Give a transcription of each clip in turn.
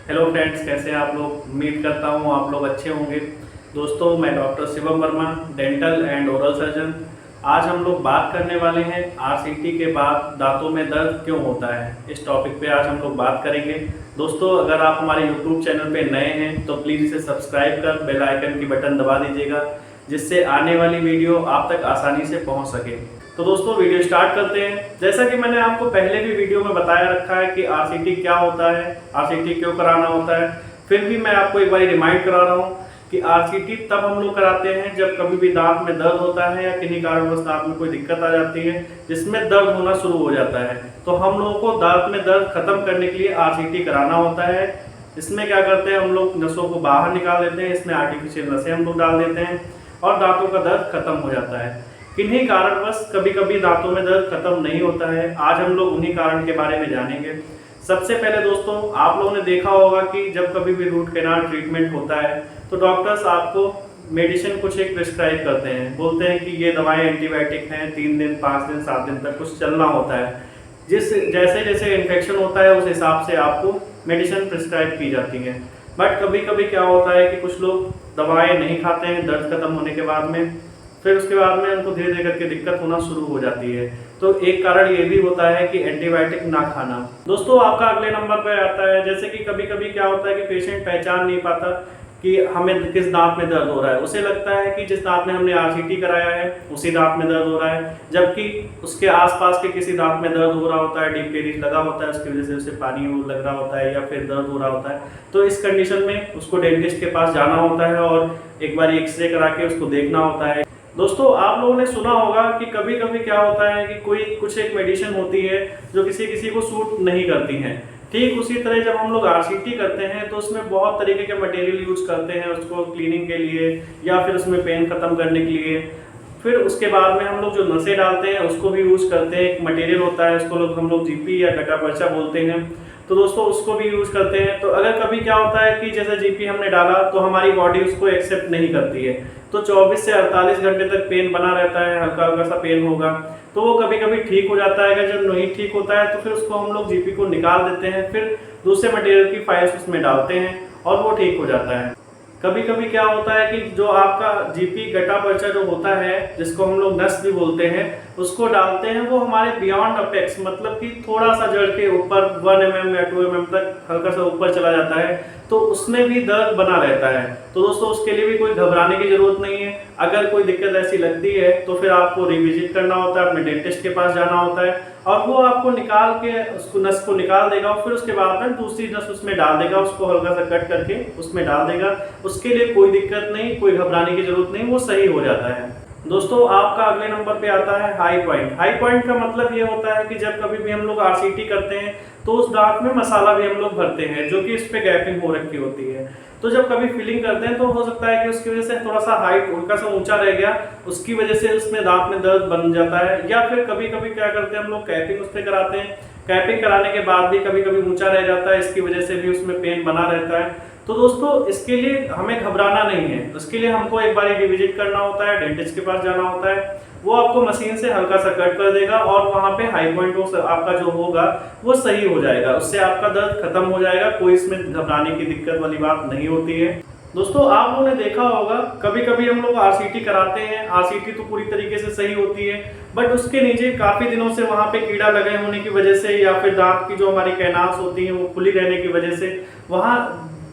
Hello friends, कैसे हैं आप लोग। उम्मीद करता हूँ आप लोग अच्छे होंगे। दोस्तों, मैं doctor Shivam Verma, dental and oral surgeon. आज हम लोग बात करने वाले हैं आरसीटी के बाद दांतों में दर्द क्यों होता है। इस टॉपिक पे आज हम लोग बात करेंगे। दोस्तों, अगर आप हमारे यूट्यूब चैनल पे नए हैं तो प्लीज़ इसे सब्सक्राइब कर बेल आइकन की बटन दबा दीजिएगा, जिससे आने वाली वीडियो आप तक आसानी से पहुँच सके। तो दोस्तों, वीडियो स्टार्ट करते हैं। जैसा कि मैंने आपको पहले भी वीडियो में बताया रखा है कि आरसीटी क्या होता है, आरसीटी क्यों कराना होता है, फिर भी मैं आपको एक बार रिमाइंड करा रहा हूँ कि आरसीटी तब हम लोग कराते हैं जब कभी भी दांत में दर्द होता है या किन्हीं कारणवश दांत में कोई दिक्कत आ जाती है जिसमें दर्द होना शुरू हो जाता है। तो हम लोगों को दांत में दर्द खत्म करने के लिए आरसीटी कराना होता है। इसमें क्या करते हैं, हम लोग नसों को बाहर निकाल देते हैं, इसमें आर्टिफिशियल नसें हम लोग डाल देते हैं और दांतों का दर्द खत्म हो जाता है। किन्हीं कारणवश कभी कभी दांतों में दर्द खत्म नहीं होता है। आज हम लोग उन्हीं कारण के बारे में जानेंगे। सबसे पहले दोस्तों, आप लोगों ने देखा होगा कि जब कभी भी रूट कैनाल ट्रीटमेंट होता है तो डॉक्टर्स आपको मेडिसिन कुछ एक प्रिस्क्राइब करते हैं, बोलते हैं कि ये दवाएं एंटीबायोटिक हैं, 3 दिन 5 दिन 7 दिन तक कुछ चलना होता है। जैसे जैसे इन्फेक्शन होता है उस हिसाब से आपको मेडिसिन प्रिस्क्राइब की जाती है। बट कभी कभी क्या होता है कि कुछ लोग दवाएं नहीं खाते हैं दर्द खत्म होने के बाद में, फिर उसके बाद में उनको धीरे धीरे करके दिक्कत होना शुरू हो जाती है। तो एक कारण ये भी होता है कि एंटीबायोटिक ना खाना। दोस्तों, आपका अगले नंबर पे आता है, जैसे कि कभी कभी क्या होता है कि पेशेंट पहचान नहीं पाता कि हमें किस दांत में दर्द हो रहा है। उसे लगता है कि जिस दांत में हमने आरसीटी कराया है उसी दांत में दर्द हो रहा है, जबकि उसके आसपास के किसी दांत में दर्द हो रहा होता है, डीप कैरीज लगा होता है, उसकी वजह से उसे पानी लग रहा होता है या फिर दर्द हो रहा होता है। तो इस कंडीशन में उसको डेंटिस्ट के पास जाना होता है और एक बार एक्सरे करा के उसको देखना होता है। दोस्तों, आप लोगों ने सुना होगा कि कभी कभी क्या होता है कि कोई कुछ एक मेडिसिन होती है जो किसी किसी को सूट नहीं करती हैं। ठीक उसी तरह जब हम लोग आरसीटी करते हैं तो उसमें बहुत तरीके के मटेरियल यूज करते हैं उसको क्लीनिंग के लिए या फिर उसमें पेन खत्म करने के लिए। फिर उसके बाद में हम लोग जो नसें डालते हैं उसको भी यूज करते हैं। एक मटेरियल होता है, उसको हम लोग जीपी या गटा पर्चा बोलते हैं। तो दोस्तों, उसको भी यूज करते हैं। तो अगर कभी क्या होता है कि जैसे जीपी हमने डाला तो हमारी बॉडी उसको एक्सेप्ट नहीं करती है, तो 24 से 48 घंटे तक पेन बना रहता है, हल्का हल्का सा पेन होगा। तो वो कभी कभी ठीक हो जाता है। अगर जब नहीं ठीक होता है तो फिर उसको हम लोग जीपी को निकाल देते हैं, फिर दूसरे मटेरियल की फाइल्स उसमें डालते हैं और वो ठीक हो जाता है। कभी कभी क्या होता है कि जो आपका जीपी गटा पर्चा जो होता है, जिसको हम लोग नस भी बोलते हैं, उसको डालते हैं, वो हमारे बियॉन्ड अपेक्स मतलब कि थोड़ा सा जड़ के ऊपर 1 mm या 2 mm तक हल्का सा ऊपर चला जाता है, तो उसमें भी दर्द बना रहता है। तो दोस्तों, उसके लिए भी कोई घबराने की जरूरत नहीं है। अगर कोई दिक्कत ऐसी लगती है तो फिर आपको रिविजिट करना होता है, अपने डेंटिस्ट के पास जाना होता है और वो आपको निकाल के उसको नस को निकाल देगा और फिर उसके बाद में दूसरी नस उसमें डाल देगा, उसको हल्का सा कट करके उसमें डाल देगा। उसके लिए कोई दिक्कत नहीं, कोई घबराने की जरूरत नहीं, वो सही हो जाता है। दोस्तों, आपका अगले नंबर पे आता है हाई पॉइंट। हाई पॉइंट का मतलब ये होता है कि जब कभी भी हम लोग आरसीटी करते हैं तो उस दांत में मसाला भी हम लोग भरते हैं जो कि इस पे गैपिंग हो रखी होती है। तो जब कभी फिलिंग करते हैं तो हो सकता है कि उसकी वजह से थोड़ा सा हाइट हल्का सा ऊंचा रह गया, उसकी वजह से उसमें दांत में दर्द बन जाता है। या फिर कभी कभी क्या करते हैं हम लोग कैपिंग उस पर कराते हैं, कैपिंग कराने के बाद भी कभी कभी ऊंचा रह जाता है, इसकी वजह से भी उसमें पेन बना रहता है। तो दोस्तों, इसके लिए हमें घबराना नहीं है। उसके लिए हमको एक बार रिविजिट करना होता है, डेंटिस्ट के पास जाना होता है, वो आपको मशीन से हल्का सा कट कर देगा और वहां पे हाई पॉइंट आपका जो होगा वो सही हो जाएगा, उससे आपका दर्द खत्म हो जाएगा। कोई इसमें घबराने की दिक्कत वाली बात नहीं होती है। दोस्तों, आप लोगों ने देखा होगा कभी कभी हम लोग आरसीटी कराते हैं, आरसीटी तो पूरी तरीके से सही होती है, बट उसके नीचे काफी दिनों से वहां पे कीड़ा लगे होने की वजह से या फिर दांत की जो हमारी कैनाल्स होती हैं वो खुली रहने की वजह से वहां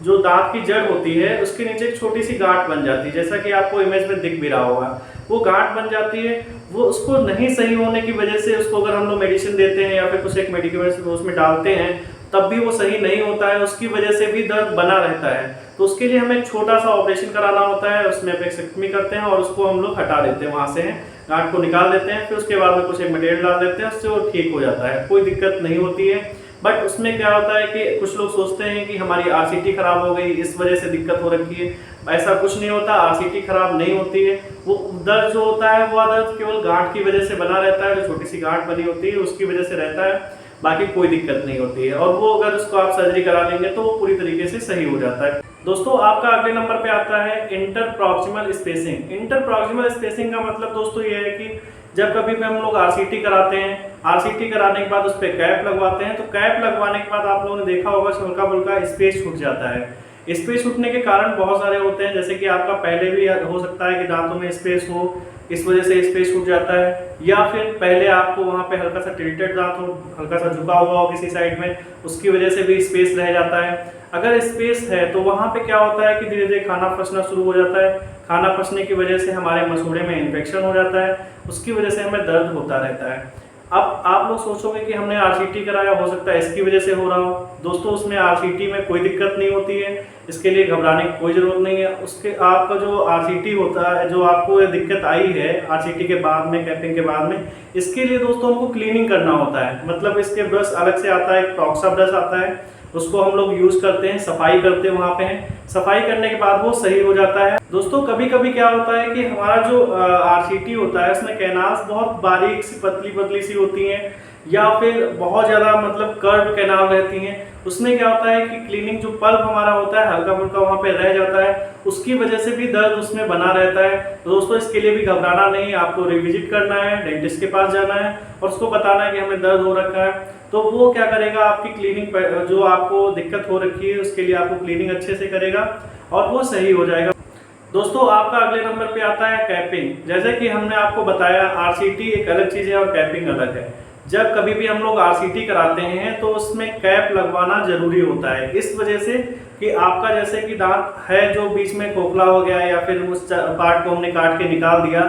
जो दांत की जड़ होती है उसके नीचे एक छोटी सी गांठ बन जाती है, जैसा कि आपको इमेज में दिख भी रहा होगा। वो गांठ बन जाती है, वो उसको नहीं सही होने की वजह से उसको अगर हम लोग मेडिसिन देते हैं या फिर कुछ एक मेडिकेमेंट्स उसमें डालते हैं तब भी वो सही नहीं होता है, उसकी वजह से भी दर्द बना रहता है। तो उसके लिए हमें एक छोटा सा ऑपरेशन कराना होता है, उसमें अपेक्सेक्टमी करते हैं और उसको हम लोग हटा देते हैं, वहां से गांठ को निकाल देते हैं, फिर उसके बाद में कुछ एक मटेरियल डाल देते हैं, उससे वो ठीक हो जाता है, कोई दिक्कत नहीं होती है। बट उसमें क्या होता है कि कुछ लोग सोचते हैं कि हमारी आरसीटी खराब हो गई इस वजह से दिक्कत हो रखी है। ऐसा कुछ नहीं होता, आरसीटी खराब नहीं होती है। वो दर्द जो होता है वो दर्द केवल गांठ की वजह से बना रहता है, जो छोटी सी गांठ बनी होती है उसकी वजह से रहता है, बाकी कोई दिक्कत नहीं होती है। और वो अगर उसको आप सर्जरी करा लेंगे तो वो पूरी तरीके से सही हो जाता है। दोस्तों आपका अगले नंबर पे आता है inter proximal spacing. Inter proximal spacing का मतलब दोस्तों ये है कि जब कभी भी हम लोग आरसीटी कराते हैं, आरसीटी कराने के बाद उस पर कैप लगवाते हैं, तो कैप लगवाने के बाद आप लोगों ने देखा होगा हल्का फुल्का स्पेस छूट जाता है। स्पेस छूटने के कारण बहुत सारे होते हैं, जैसे कि आपका पहले भी हो सकता है कि दांतों में स्पेस हो, इस वजह से स्पेस छूट जाता है, या फिर पहले आपको वहाँ पे हल्का सा टिल्टेड दांत हो, हल्का सा झुका हुआ हो किसी साइड में, उसकी वजह से भी स्पेस रह जाता है। अगर स्पेस है तो वहाँ पे क्या होता है कि धीरे धीरे खाना फंसना शुरू हो जाता है। खाना फंसने की वजह से हमारे मसूड़े में इन्फेक्शन हो जाता है, उसकी वजह से हमें दर्द होता रहता है। अब आप लोग सोचोगे कि हमने आरसीटी कराया, हो सकता है इसकी वजह से हो रहा हो। दोस्तों उसमें आरसीटी में कोई दिक्कत नहीं होती है, इसके लिए घबराने की कोई ज़रूरत नहीं है। उसके आपका जो आरसीटी होता है, जो आपको ये दिक्कत आई है आरसीटी के बाद में, कैपिंग के बाद में, इसके लिए दोस्तों हमको क्लीनिंग करना होता है। मतलब इसके ब्रश अलग से आता है, एक टॉक्सा ब्रश आता है, उसको हम लोग यूज़ करते हैं, सफाई करते हैं वहाँ पे। सफाई करने के बाद वो सही हो जाता है। दोस्तों कभी कभी क्या होता है कि हमारा जो आरसीटी होता है उसमें कैनाल्स बहुत बारीक सी पतली पतली सी होती हैं, या फिर बहुत ज़्यादा मतलब कर्व कैनाल रहती हैं। उसमें क्या होता है कि क्लीनिंग जो पल्प हमारा होता है हल्का फुल्का वहाँ पे रह जाता है, उसकी वजह से भी दर्द उसमें बना रहता है। तो दोस्तों इसके लिए भी घबराना नहीं, आपको रिविजिट करना है, डेंटिस्ट के पास जाना है और उसको बताना है कि हमें दर्द हो रखा है। तो वो क्या करेगा, आपकी क्लीनिंग जो आपको दिक्कत हो रखी है उसके लिए आपको क्लीनिंग अच्छे से करेगा और वो सही हो जाएगा। दोस्तों आपका अगले नंबर पे आता है कैपिंग। जैसे कि हमने आपको बताया आरसीटी एक अलग चीज़ है और कैपिंग अलग है। जब कभी भी हम लोग आरसीटी कराते हैं तो उसमें कैप लगवाना जरूरी होता है, इस वजह से कि आपका जैसे कि दांत है जो बीच में खोखला हो गया या फिर उस पार्ट को हमने काट के निकाल दिया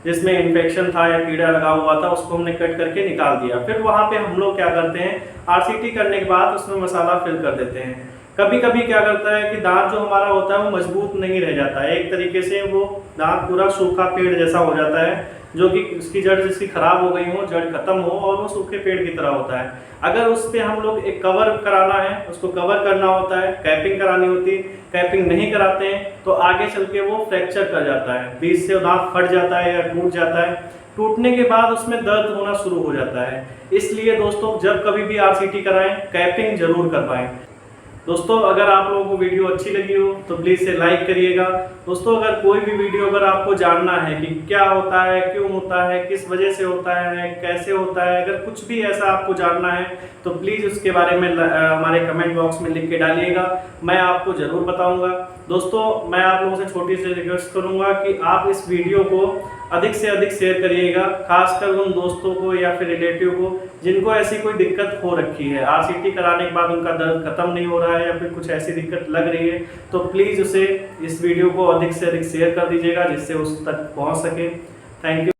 जिसमें इन्फेक्शन था या कीड़ा लगा हुआ था, उसको हमने कट करके निकाल दिया। फिर वहाँ पे हम लोग क्या करते हैं, आरसीटी करने के बाद उसमें मसाला फिल कर देते हैं। कभी कभी क्या करता है कि दांत जो हमारा होता है वो मजबूत नहीं रह जाता है, एक तरीके से वो दांत पूरा सूखा पेड़ जैसा हो जाता है, जो कि उसकी जड़ जिसकी खराब हो गई हो, जड़ खत्म हो और वो सूखे पेड़ की तरह होता है। अगर उस पर हम लोग एक कवर कराना है, उसको कवर करना होता है, कैपिंग करानी होती है, कैपिंग नहीं कराते हैं तो आगे चल के वो फ्रैक्चर कर जाता है, बीच से दांत फट जाता है या टूट जाता है। टूटने के बाद उसमें दर्द होना शुरू हो जाता है। इसलिए दोस्तों जब कभी भी आरसीटी कराएं कैपिंग जरूर करवाएं। दोस्तों अगर आप लोगों को वीडियो अच्छी लगी हो तो प्लीज़ से लाइक करिएगा। दोस्तों अगर कोई भी वीडियो अगर आपको जानना है कि क्या होता है, क्यों होता है, किस वजह से होता है, कैसे होता है, अगर कुछ भी ऐसा आपको जानना है तो प्लीज़ उसके बारे में हमारे कमेंट बॉक्स में लिख के डालिएगा, मैं आपको ज़रूर बताऊँगा। दोस्तों मैं आप लोगों से छोटी सी रिक्वेस्ट करूँगा कि आप इस वीडियो को अधिक से अधिक शेयर करिएगा, खासकर उन दोस्तों को या फिर रिलेटिव को जिनको ऐसी कोई दिक्कत हो रखी है, आरसीटी कराने के बाद उनका दर्द खत्म नहीं हो रहा है या फिर कुछ ऐसी दिक्कत लग रही है, तो प्लीज़ उसे इस वीडियो को अधिक से अधिक शेयर कर दीजिएगा जिससे उस तक पहुंच सके। Thank you.